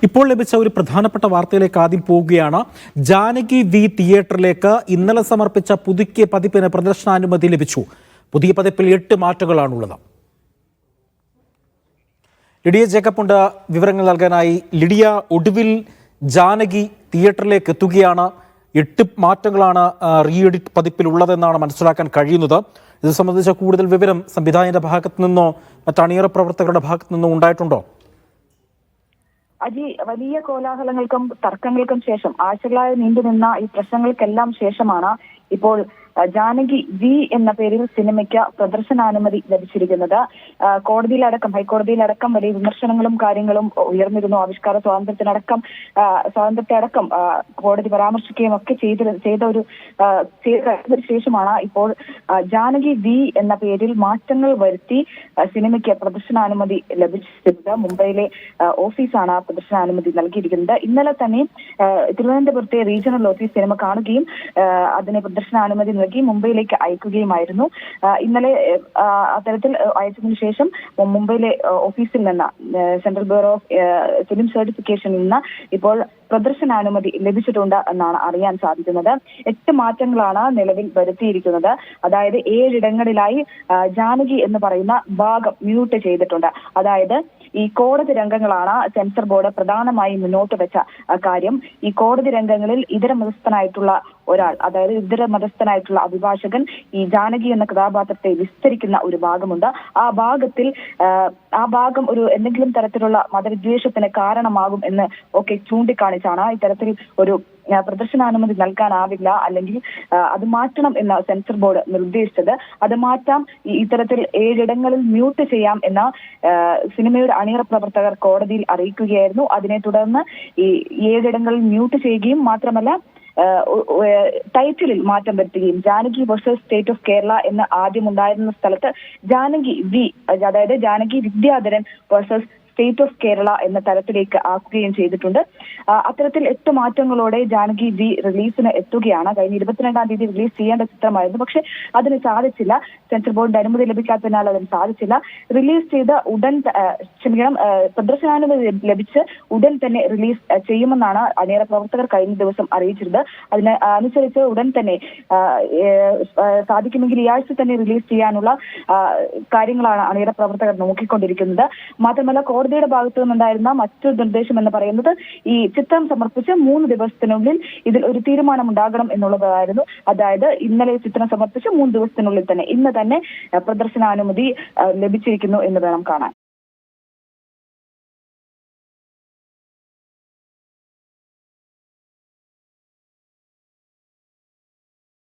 ഇപ്പോൾ ലഭിച്ച ഒരു പ്രധാനപ്പെട്ട വാർത്തയിലേക്ക് ആദ്യം പോവുകയാണ്. ജാനകി വി തിയേറ്ററിലേക്ക് ഇന്നലെ സമർപ്പിച്ച പുതുക്കിയ പതിപ്പിന് പ്രദർശനാനുമതി ലഭിച്ചു. പുതിയ പതിപ്പിൽ 8 മാറ്റങ്ങളാണുള്ളത്. ലിഡിയ ജേക്കബ് ഉണ്ട് വിവരങ്ങൾ നൽകാനായി. ലിഡിയ, ഒടുവിൽ ജാനകി തിയേറ്ററിലേക്ക് എത്തുകയാണ്. 8 മാറ്റങ്ങളാണ് റീ എഡിറ്റ് പതിപ്പിലുള്ളതെന്നാണ് മനസ്സിലാക്കാൻ കഴിയുന്നത്. ഇത് സംബന്ധിച്ച കൂടുതൽ വിവരം സംവിധായകന്റെ ഭാഗത്തു നിന്നോ മറ്റണിയറ പ്രവർത്തകരുടെ ഭാഗത്തു നിന്നോ ഉണ്ടായിട്ടുണ്ടോ? അജി, വലിയ കോലാഹലങ്ങൾക്കും തർക്കങ്ങൾക്കും ശേഷം ആഴ്ചകളായി നീണ്ടുനിന്ന ഈ പ്രശ്നങ്ങൾക്കെല്ലാം ശേഷമാണ് ഇപ്പോൾ ജാനകി വി എന്ന പേരിൽ സിനിമയ്ക്ക് പ്രദർശനാനുമതി ലഭിച്ചിരിക്കുന്നത്. ഹൈക്കോടതിയിലടക്കം വലിയ വിമർശനങ്ങളും കാര്യങ്ങളും ഉയർന്നിരുന്നു. ആവിഷ്കാര സ്വാതന്ത്ര്യത്തെ അടക്കം കോടതി പരാമർശിക്കുകയും ഒക്കെ ചെയ്തതിനു ശേഷമാണ് ഇപ്പോൾ ജാനകി വി എന്ന പേരിൽ മാറ്റങ്ങൾ വരുത്തി സിനിമയ്ക്ക് പ്രദർശനാനുമതി ലഭിച്ചിരുന്നത്. മുംബൈയിലെ ഓഫീസാണ് പ്രദർശനാനുമതി നൽകിയിരിക്കുന്നത്. ഇന്നലെ തന്നെ തിരുവനന്തപുരത്തെ റീജിയണൽ ഓഫീസ് സിനിമ കാണുകയും അതിന് പ്രദർശനാനുമതി നൽകി മുംബൈയിലേക്ക് അയക്കുകയുമായിരുന്നു. ഇന്നലെ അത്തരത്തിൽ അയച്ചതിനു ശേഷം മുംബൈയിലെ ഓഫീസിൽ നിന്ന് സെൻട്രൽ ബ്യൂറോ ഓഫ് ഫിലിം സർട്ടിഫിക്കേഷനിൽ നിന്ന് ഇപ്പോൾ പ്രദർശനാനുമതി ലഭിച്ചിട്ടുണ്ട് എന്നാണ് അറിയാൻ സാധിക്കുന്നത്. 8 മാറ്റങ്ങളാണ് നിലവിൽ വരുത്തിയിരിക്കുന്നത്. അതായത് 7 ഇടങ്ങളിലായി ജാനകി എന്ന് പറയുന്ന ഭാഗം മ്യൂട്ട് ചെയ്തിട്ടുണ്ട്. അതായത് ഈ കോടതി രംഗങ്ങളാണ് സെൻസർ ബോർഡ് പ്രധാനമായും മുന്നോട്ട് വെച്ച കാര്യം. ഈ കോടതി രംഗങ്ങളിൽ ഇതര മതസ്ഥനായിട്ടുള്ള ഒരാൾ, അതായത് ഇതര മതസ്ഥനായിട്ടുള്ള അഭിഭാഷകൻ ഈ ജാനകി എന്ന കഥാപാത്രത്തെ വിസ്തരിക്കുന്ന ഒരു ഭാഗമുണ്ട്. ആ ഭാഗം ഒരു എന്തെങ്കിലും തരത്തിലുള്ള മതവിദ്വേഷത്തിന് കാരണമാകും എന്ന് ഒക്കെ ചൂണ്ടിക്കാണിച്ചാണ് ഇത്തരത്തിൽ ഒരു പ്രദർശനാനുമതി നൽകാനാവില്ല, അല്ലെങ്കിൽ അത് മാറ്റണം എന്ന് സെൻസർ ബോർഡ് നിർദ്ദേശിച്ചത്. അത് മാറ്റാം, ഇത്തരത്തിൽ 7 ഇടങ്ങളിൽ മ്യൂട്ട് ചെയ്യാം എന്ന സിനിമയുടെ അണിയറ പ്രവർത്തകർ കോടതിയിൽ അറിയിക്കുകയായിരുന്നു. അതിനെ തുടർന്ന് ഈ 7 ഇടങ്ങളിൽ മ്യൂട്ട് ചെയ്യുകയും മാത്രമല്ല ടൈറ്റിലിൽ മാറ്റം വരുത്തുകയും Janaki versus state of Kerala എന്ന് ആദ്യം ഉണ്ടായിരുന്ന സ്ഥലത്ത് ജാനകി വി, അതായത് Janaki Vidyadharan versus state of Kerala എന്ന തരത്തിലേക്ക് ആക്കുകയും ചെയ്തിട്ടുണ്ട്. അത്തരത്തിൽ 8 മാറ്റങ്ങളോടെ ജാനകി വി റിലീസിന് എത്തുകയാണ്. കഴിഞ്ഞ 22-ാം തീയതി റിലീസ് ചെയ്യേണ്ട ചിത്രമായിരുന്നു. പക്ഷെ അതിന് സാധിച്ചില്ല. സെൻസർ ബോർഡിന്റെ അനുമതി ലഭിക്കാത്തതിനാൽ അതിന് സാധിച്ചില്ല. റിലീസ് ചെയ്ത് പ്രദർശനാനുമതി ലഭിച്ച് ഉടൻ തന്നെ റിലീസ് ചെയ്യുമെന്നാണ് അണിയറ പ്രവർത്തകർ കഴിഞ്ഞ ദിവസം അറിയിച്ചിരുന്നത്. അതിന് അനുസരിച്ച് ഉടൻ തന്നെ സാധിക്കുമെങ്കിൽ ഈ ആഴ്ച തന്നെ റിലീസ് ചെയ്യാനുള്ള കാര്യങ്ങളാണ് അണിയറ പ്രവർത്തകർ നോക്കിക്കൊണ്ടിരിക്കുന്നത്. മാത്രമല്ല, കോടതിയുടെ ഭാഗത്തു നിന്നുണ്ടായിരുന്ന മറ്റൊരു നിർദ്ദേശം എന്ന് പറയുന്നത് ഈ ചിത്രം സമർപ്പിച്ച് 3 ദിവസത്തിനുള്ളിൽ ഇതിൽ ഒരു തീരുമാനം ഉണ്ടാകണം എന്നുള്ളതായിരുന്നു. അതായത് ഇന്നലെ ചിത്രം സമർപ്പിച്ച് 3 ദിവസത്തിനുള്ളിൽ തന്നെ ഇന്ന് തന്നെ പ്രദർശനാനുമതി ലഭിച്ചിരിക്കുന്നു എന്ന് വേണം കാണാൻ.